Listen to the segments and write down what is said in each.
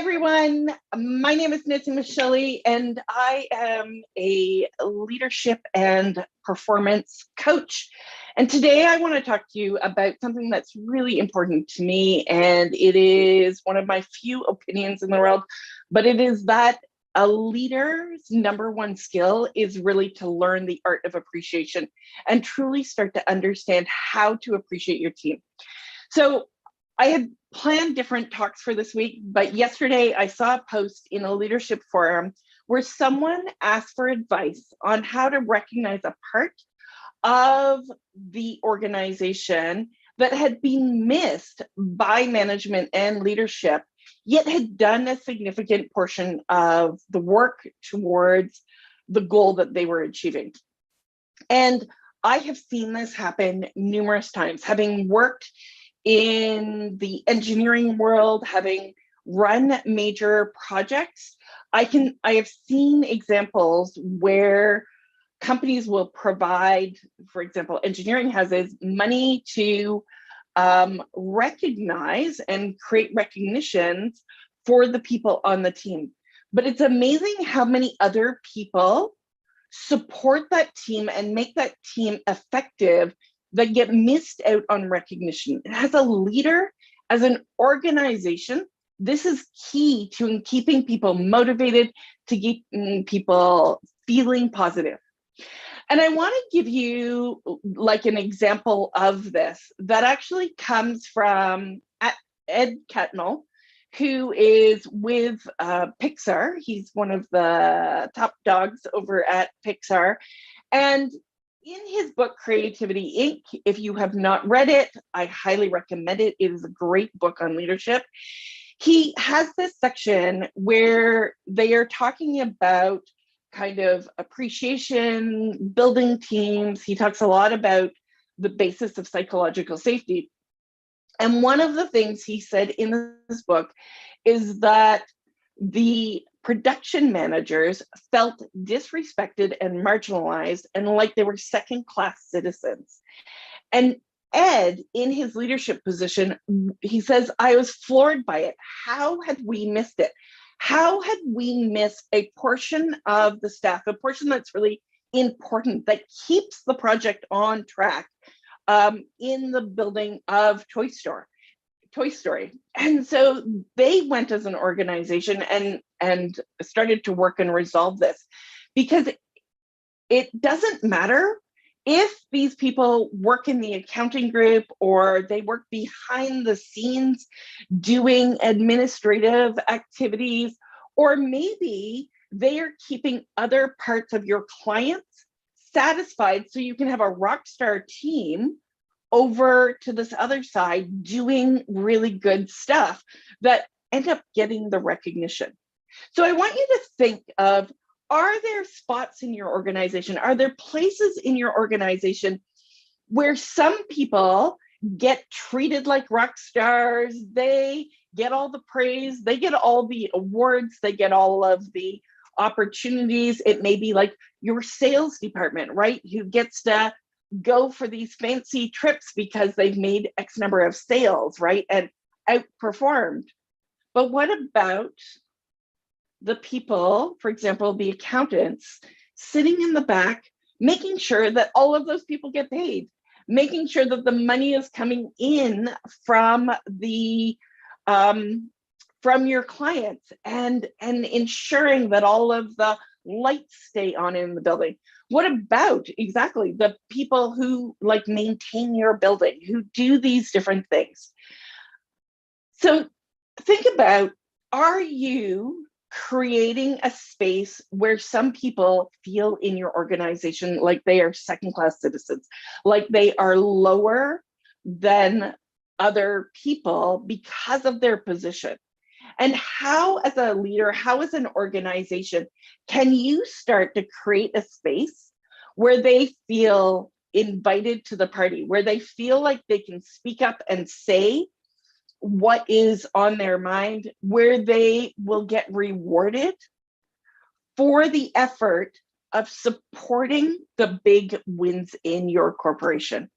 everyone. My name is Nancy Michelle, and I am a leadership and performance coach. And today I want to talk to you about something that's really important to me, and it is one of my few opinions in the world, but it is that a leader's number one skill is really to learn the art of appreciation and truly start to understand how to appreciate your team. So I had planned different talks for this week, but yesterday I saw a post in a leadership forum where someone asked for advice on how to recognize a part of the organization that had been missed by management and leadership, yet had done a significant portion of the work towards the goal that they were achieving. And I have seen this happen numerous times, having worked in the engineering world, having run major projects. I have seen examples where companies will provide, for example, engineering houses, money to recognize and create recognitions for the people on the team. But it's amazing how many other people support that team and make that team effective that get missed out on recognition. As a leader, as an organization, this is key to keeping people motivated, to keeping people feeling positive. And I want to give you like an example of this that actually comes from Ed Catmull, who is with PIXAR. He's one of the top dogs over at PIXAR. And in his book, Creativity Inc., if you have not read it, I highly recommend it. It is a great book on leadership. He has this section where they are talking about kind of appreciation, building teams. He talks a lot about the basis of psychological safety. And one of the things he said in this book is that the production managers felt disrespected and marginalized and like they were second-class citizens. And Ed, in his leadership position, he says, I was floored by it. How had we missed it? How had we missed a portion of the staff, a portion that's really important, that keeps the project on track in the building of Toy Story. And so they went as an organization and started to work and resolve this, because it doesn't matter if these people work in the accounting group or they work behind the scenes doing administrative activities, or maybe they are keeping other parts of your clients satisfied so you can have a rock star team over to this other side doing really good stuff that end up getting the recognition. So I want you to think of, are there spots in your organization? Are there places in your organization where some people get treated like rock stars? They get all the praise, they get all the awards, they get all of the opportunities. It may be like your sales department, right? Who gets to go for these fancy trips because they've made X number of sales, right? And outperformed. But what about the people, for example, the accountants, sitting in the back, making sure that all of those people get paid, making sure that the money is coming in from the from your clients, and ensuring that all of the lights stay on in the building? What about exactly the people who like maintain your building, who do these different things? So think about, are you creating a space where some people feel in your organization like they are second-class citizens, like they are lower than other people because of their position? And how, as a leader, how as an organization, can you start to create a space where they feel invited to the party, where they feel like they can speak up and say what is on their mind, where they will get rewarded for the effort of supporting the big wins in your corporation?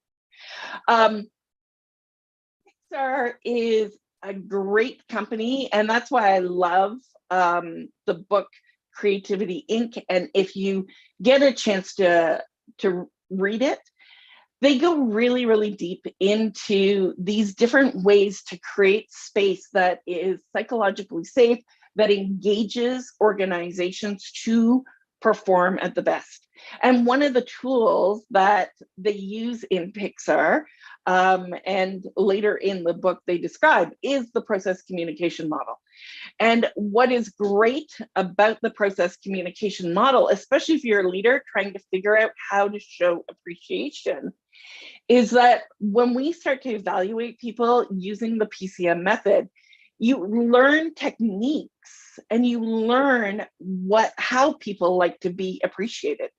PIXAR is a great company, and that's why I love the book Creativity Inc. And if you get a chance to read it, they go really, really deep into these different ways to create space that is psychologically safe, that engages organizations to perform at the best. And one of the tools that they use in PIXAR, and later in the book they describe, is the process communication model. And what is great about the process communication model, especially if you're a leader trying to figure out how to show appreciation, is that when we start to evaluate people using the PCM method, you learn techniques and you learn how people like to be appreciated.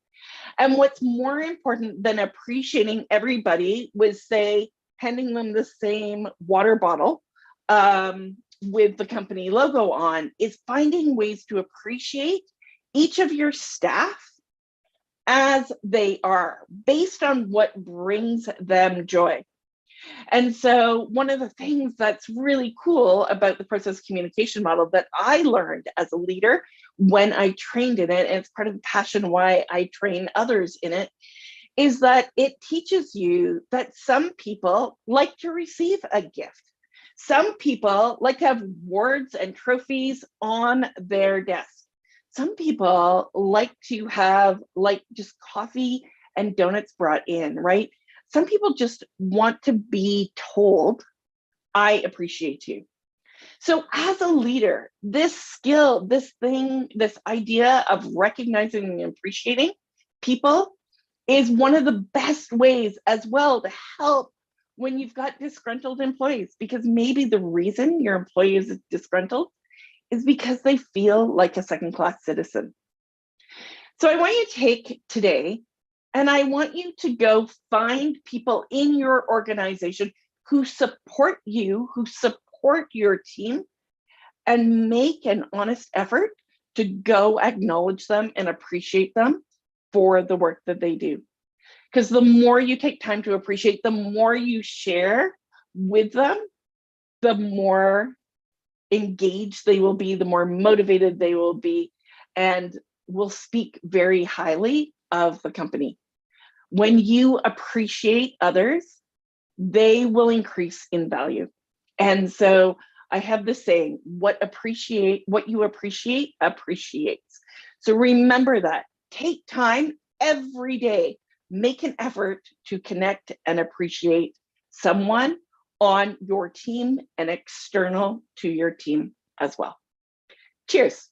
And what's more important than appreciating everybody was, say, handing them the same water bottle with the company logo on, is finding ways to appreciate each of your staff as they are, based on what brings them joy. And so one of the things that's really cool about the process communication model that I learned as a leader when I trained in it, and it's part of the passion why I train others in it, is that it teaches you that some people like to receive a gift. Some people like to have awards and trophies on their desk. Some people like to have just coffee and donuts brought in, right? Some people just want to be told, I appreciate you. So as a leader, this skill, this idea of recognizing and appreciating people is one of the best ways as well to help when you've got disgruntled employees, because maybe the reason your employee is disgruntled is because they feel like a second-class citizen. So I want you to take today, and I want you to go find people in your organization who support you, who support your team, and make an honest effort to go acknowledge them and appreciate them for the work that they do. Because the more you take time to appreciate, the more you share with them, the more engaged they will be, the more motivated they will be, and will speak very highly of the company. When you appreciate others, they will increase in value. And so I have this saying, what you appreciate appreciates. So remember that. Take time every day, make an effort to connect and appreciate someone on your team and external to your team as well. Cheers.